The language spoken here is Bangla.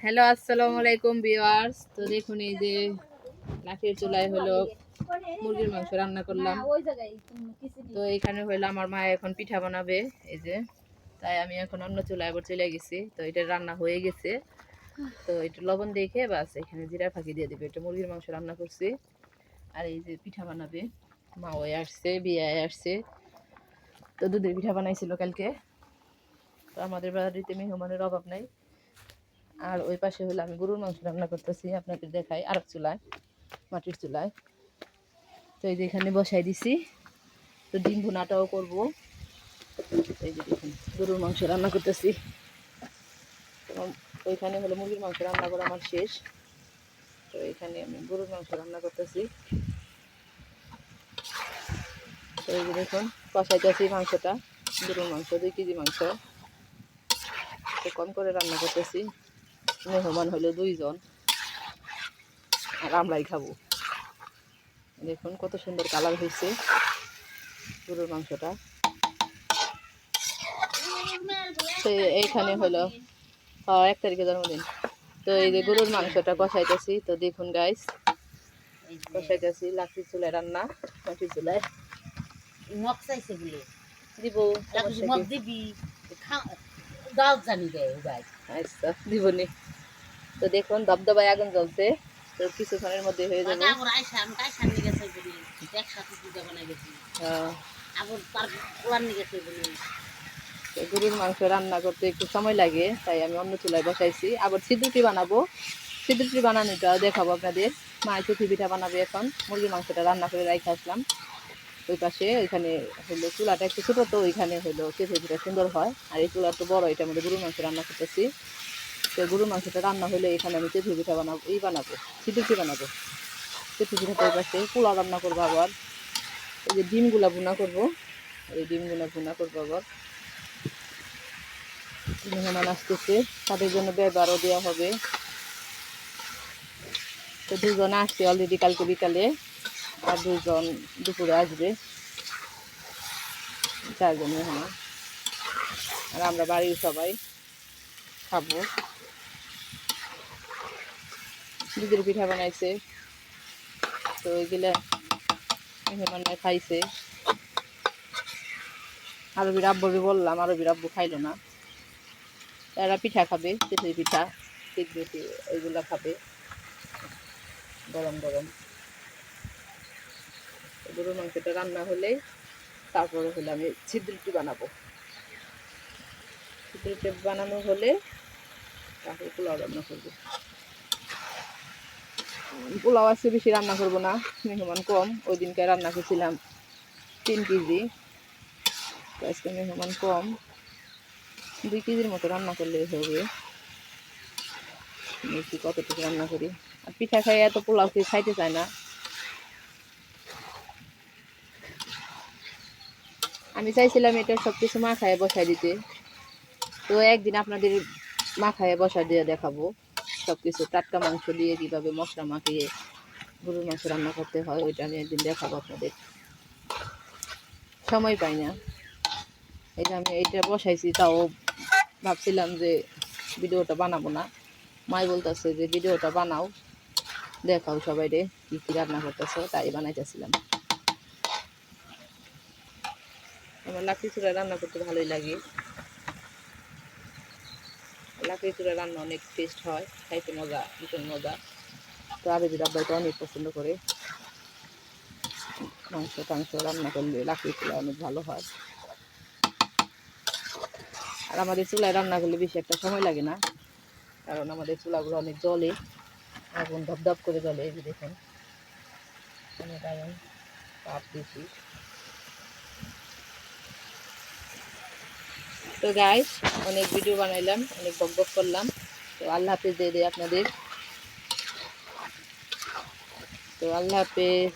হ্যালো আসসালামু আলাইকুম ভিউয়ার্স। তো দেখুন এই যে লাঠির চুলায় হলো মুরগির মাংস রান্না করলাম। তো এখানে হলো আমার মা এখন পিঠা বানাবে, এই যে তাই আমি এখন অন্য চুলায় আবার চলে গেছি। তো এটা রান্না হয়ে গেছে, তো একটু লবণ দেখে বাস এখানে জিরা ফাঁকি দিয়ে দিবে। এটা মুরগির মাংস রান্না করছি, আর এই যে পিঠা বানাবে মা, ওই আসছে বিয়ে আসছে, তো দুধের পিঠা বানাইছিল কালকে। তো আমাদের বাড়িতে মেহমানের অভাব নাই। আর ওই পাশে হলো আমি গরুর মাংস রান্না করতেছি, আপনাদের দেখাই আর এক চুলায়, মাটির চুলায়। তো এই যে এখানে বসাই দিছি, তো ডিম ভুনাটাও করবো। এই যে দেখুন গরুর মাংস রান্না করতেছি, ওইখানে হলো মুরগির মাংস রান্না করা আমার শেষ। তো এখানে আমি গরুর মাংস রান্না করতেছি। তো এই যে দেখুন কষাইতেছি মাংসটা, গরুর মাংস 2 কেজি মাংস, তো কম করে রান্না করতেছি। মেহমান হলো 2 জন, আর আমরাই খাবো। দেখুন কত সুন্দর কালার হয়েছে গরুর মাংসটা। তো এইখানে হলো 1 তারিখে জন্মদিন। তো এই যে গরুর মাংসটা কষাইতেছি, তো দেখুন গাইস কষাইতেছি লাঠির চুলায় রান্না, মাটির চুলায় মগ চাইছে বলে দিব মগ দিবি গাছ জানি দেয় গাছ। আচ্ছা দিবনি। তো দেখুন দবদবায় আগুন জ্বলছে, তো কিছুক্ষণের মধ্যে হয়ে যাবে। গরুর মাংস রান্না করতে একটু সময় লাগে, তাই আমি অন্য চুলায় বসাইছি। আবার সিদ্ধুটি বানাবো, সিদ্ধুটি বানানোটা দেখাবো আপনাদের। মা চুথি পিঠা বানাবে এখন। মুরগির মাংসটা রান্না করে রাখা আসলাম ওই পাশে। ওইখানে হলো চুলাটা একটু ছোটো, তো ওইখানে হলো চুথি পিঠা সুন্দর হয়। আর এই চুলা তো বড়, এটার মধ্যে গরুর মাংস রান্না করতেছি। তো গরুর মাংসটা রান্না হলে এখানে আমি চুথি পিঠা বানাবো, বানাবো সিদ্ধুটি বানাবো। চুথি পিঠাটা ওই পাশে পোলাও রান্না করবো। আবার এই যে ডিমগুলা ভুনা করবো, এই ডিমগুলা ভুনা করবো। আবার মেহমান আসতেছে, তাদের জন্য ব্যবহারও দেওয়া হবে। তো 2 জন আসছে অলরেডি কালকে বিকালে, আর 2 জন দুপুরে আসবে, 4 জন মেহমান। আর আমরা বাড়ির সবাই খাবো। দুধের পিঠা বানাইছে, তো ওইগুলা মেহমানরা খাইছে। আরবির আব্বুকে বললাম, আরবির আব্বু খাইলো না। এরা পিঠা খাবে, চিতই পিঠা সিদ্ধি, ওইগুলা খাবে গরম গরম। গরুর মাংসটা রান্না হলে তারপরে হলে আমি ছিদ্রটি বানাবো। ছিদ্রটি বানানো হলে তারপরে পোলাও রান্না করবো। পোলাও আজকে বেশি রান্না করবো না, মেহমান কম। ওই দিনকে রান্না করছিলাম 3 কেজি, তো আজকে মেহমান কম, 2 কেজির মতো রান্না করলে হবে। দেখি কতটুকু রান্না করি। আর পিঠা খাই এত পোলাও কেউ খাইতে চায় না। আমি চাইছিলাম এটা সব কিছু মাখায় বসাই দিতে, তো একদিন আপনাদের মাখায় বসা দিয়ে দেখাবো সব কিছু। টাটকা মাংস দিয়ে কীভাবে মশলা মাখিয়ে গরুর মাংস রান্না করতে হয়, ওইটা আমি একদিন দেখাবো আপনাদের। সময় পাই না, এটা আমি এইটা বসাইছি। তাও ভাবছিলাম যে ভিডিওটা বানাবো না। মাই বলতেছে যে ভিডিওটা বানাও, দেখাও সবাই রে কী কী রান্না করতেছো, তাই বানাইতেছিলাম। আমার লাকড়ি চুলায় রান্না করতে ভালোই লাগে। লাকড়ি চুলায় রান্না অনেক টেস্ট হয়, খাইতে মজা, ভীষণ মজা। তো আরবি আব্বাই তো অনেক পছন্দ করে মাংস টাংস রান্না করলে লাকড়ি চুলায় অনেক ভালো হয়। আর আমাদের চুলায় রান্না করলে বেশি একটা সময় লাগে না, কারণ আমাদের চুলাগুলো অনেক জ্বলে, আগুন ধপধপ করে জ্বলে। এই যে দেখুন অনেক আগুন, তাপ বেশি। তো গাইস অনেক ভিডিও বানাইলাম, অনেক বকবক করলাম। তো আল্লাহ হাফেজ দিয়ে দেয় আপনাদের। তো আল্লাহ হাফেজ।